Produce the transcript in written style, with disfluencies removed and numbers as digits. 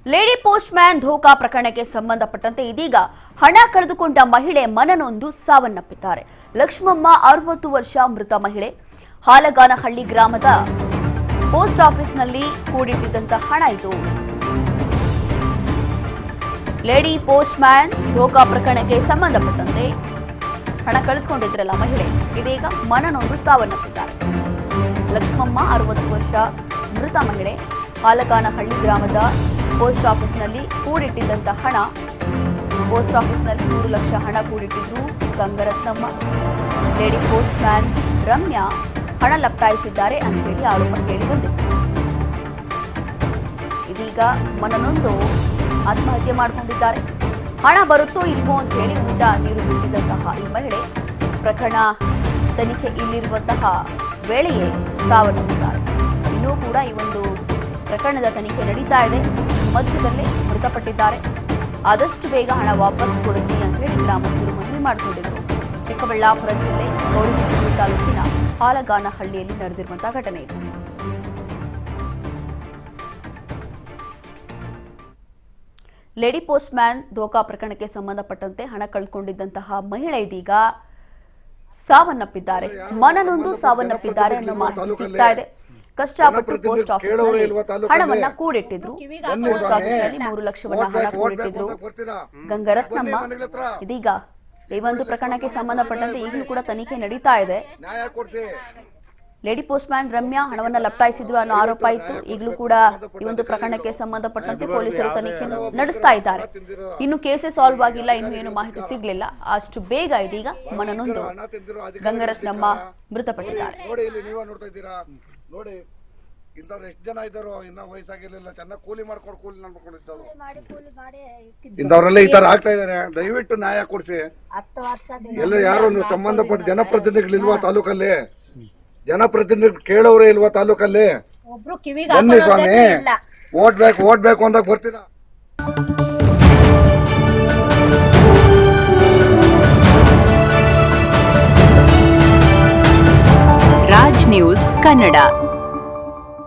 Lady post man ಧೋಕಾ ಪ್ರಕರಣಕ್ಕೆ ಸಂಬಂಧಪಟ್ಟಂತೆ ಇದೀಗ ಹಣ ಕಳೆದುಕೊಂಡ ಮಹಿಳೆ ಮನನೊಂದು ಸಾವನ್ನಪ್ಪಿದ್ದಾರೆ. ಲಕ್ಷ್ಮಮ್ಮ 60 ವರ್ಷ ಮೃತ ಮಹಿಳೆ. ಹಾಲಗಾನಹಳ್ಳಿ ಗ್ರಾಮದ ಪೋಸ್ಟ್ ಆಫೀಸ್ನಲ್ಲಿ ಕೂಡಿಟ್ಟಿದ್ದಂತ ಹಣ ಇದು. ಲೇಡಿ ಪೋಸ್ಟ್ ಮ್ಯಾನ್ ಧೋಕಾ ಪ್ರಕರಣಕ್ಕೆ ಸಂಬಂಧಪಟ್ಟಂತೆ ಹಣ ಕಳೆದುಕೊಂಡಿದ್ರಲ್ಲ ಮಹಿಳೆ, ಇದೀಗ ಮನನೊಂದು ಸಾವನ್ನಪ್ಪಿದ್ದಾರೆ. ಲಕ್ಷ್ಮಮ್ಮ 60 ವರ್ಷ ಮೃತ ಮಹಿಳೆ. ಹಾಲಗಾನಹಳ್ಳಿ ಗ್ರಾಮದ ಪೋಸ್ಟ್ ಆಫೀಸ್ನಲ್ಲಿ ಕೂಡಿಟ್ಟಿದ್ದಂತ ಹಣ, ಪೋಸ್ಟ್ ಆಫೀಸ್ನಲ್ಲಿ 3 ಲಕ್ಷ ಹಣ ಕೂಡಿಟ್ಟಿದ್ರು ಗಂಗರತ್ನಮ್ಮ. ಲೇಡಿ ಪೋಸ್ಟ್ ಮ್ಯಾನ್ ರಮ್ಯಾ ಹಣ ಲಪ್ಟಾಯಿಸಿದ್ದಾರೆ ಅಂತೇಳಿ ಆರೋಪ ಕೇಳಿ ಬಂದಿತ್ತು. ಇದೀಗ ಮನನೊಂದು ಆತ್ಮಹತ್ಯೆ ಮಾಡಿಕೊಂಡಿದ್ದಾರೆ. ಹಣ ಬರುತ್ತೋ ಇಲ್ವೋ ಅಂತ ಹೇಳಿ ಊಟ ನೀರು ಬಿಟ್ಟಿದ್ದಂತಹ ಈ ಮಹಿಳೆ ಪ್ರಕರಣ ತನಿಖೆ ಇಲ್ಲಿರುವಂತಹ ವೇಳೆಯೇ ಸಾವನ್ನಪ್ಪಿದ್ದಾರೆ. ಇನ್ನೂ ಕೂಡ ಈ ಒಂದು ಪ್ರಕರಣದ ತನಿಖೆ ನಡೀತಾ ಇದೆ. ಮಧ್ಯದಲ್ಲೇ ಮೃತಪಟ್ಟಿದ್ದಾರೆ. ಆದಷ್ಟು ಬೇಗ ಹಣ ವಾಪಸ್ ಕೊಡಿಸಿ ಅಂತ ಹೇಳಿ ಗ್ರಾಮಸ್ಥರು ಮನವಿ ಮಾಡಿಕೊಂಡಿದ್ರು. ಚಿಕ್ಕಬಳ್ಳಾಪುರ ಜಿಲ್ಲೆ ಗೌರಿಬಿದನೂರು ತಾಲೂಕಿನ ಹಾಲಗಾನಹಳ್ಳಿಯಲ್ಲಿ ನಡೆದಿರುವಂತಹ ಘಟನೆ ಇದು. ಲೇಡಿ ಪೋಸ್ಟ್ ಮ್ಯಾನ್ ಧೋಕಾ ಪ್ರಕರಣಕ್ಕೆ ಸಂಬಂಧಪಟ್ಟಂತೆ ಹಣ ಕಳೆದುಕೊಂಡಿದ್ದಂತಹ ಮಹಿಳೆ ಇದೀಗ ಸಾವನ್ನಪ್ಪಿದ್ದಾರೆ. ಮನನೊಂದು ಸಾವನ್ನಪ್ಪಿದ್ದಾರೆ ಅನ್ನೋ ಮಾಹಿತಿ ಸಿಗ್ತಾ ಇದೆ. ಕಷ್ಟಪಟ್ಟು ಪೋಸ್ಟ್ ಆಫೀಸ್ನಲ್ಲಿ ಹಣವನ್ನ ಕೂಡಿಟ್ಟಿದ್ರು. ಪೋಸ್ಟ್ ಆಫೀಸ್ನಲ್ಲಿ 3 ಲಕ್ಷವನ್ನ ಹಣ ಕೂಡಿಟ್ಟಿದ್ರು ಗಂಗರತ್ನಮ್ಮ. ಇದೀಗ ಈ ಒಂದು ಪ್ರಕರಣಕ್ಕೆ ಸಂಬಂಧಪಟ್ಟಂತೆ ಈಗಲೂ ಕೂಡ ತನಿಖೆ ನಡೀತಾ ಇದೆ. ಲೇಡಿ ಪೋಸ್ಟ್ ಮ್ಯಾನ್ ರಮ್ಯಾ ಹಣವನ್ನ ಲಪ್ಟಾಯಿಸಿದ್ರು ಅನ್ನೋ ಆರೋಪ ಇತ್ತು. ಈಗಲೂ ಕೂಡ ಈ ಒಂದು ಪ್ರಕರಣಕ್ಕೆ ಸಂಬಂಧಪಟ್ಟಂತೆ ಪೊಲೀಸರು ತನಿಖೆಯನ್ನು ನಡೆಸ್ತಾ ಇದ್ದಾರೆ. ಇನ್ನು ಕೇಸೇ ಸಾಲ್ವ್ ಆಗಿಲ್ಲ, ಇನ್ನು ಏನು ಮಾಹಿತಿ ಸಿಗ್ಲಿಲ್ಲ. ಅಷ್ಟು ಬೇಗ ಇದೀಗ ಮನನೊಂದು ಗಂಗರತ್ನಮ್ಮ ಮೃತಪಟ್ಟಿದ್ದಾರೆ. ನೋಡಿ ಇಂಥವ್ರು ಎಷ್ಟು ಜನ ಇದ್ದಾರೋ, ಇನ್ನ ವಯಸ್ಸಾಗಿರ್ಲಿಲ್ಲ, ಚೆನ್ನಾಗಿ ಕೂಲಿ ಮಾಡ್ಕೊಂಡಿದ್ದವ್ರು ಇಂಥವ್ರೆಲ್ಲ ಈ ತರ ಆಗ್ತಾ ಇದಾರೆ. ದಯವಿಟ್ಟು ನ್ಯಾಯ ಕೊಡಿಸಿ. ಎಲ್ಲ ಯಾರು ಒಂದು ಸಂಬಂಧಪಟ್ಟ ಜನಪ್ರತಿನಿಧಿಗಳಿಲ್ವಾ ತಾಲೂಕಲ್ಲಿ? ಜನಪ್ರತಿನಿಧಿ ಕೇಳೋರೇ ಇಲ್ವಾ ತಾಲೂಕಲ್ಲಿ? ಬನ್ನಿ ಸ್ವಾಮಿ, ಓಟ್ ಬೇಕು ಅಂದಾಗ ಬರ್ತೀರಾ? ರಾಜ್ ನ್ಯೂಸ್ ಕನ್ನಡ.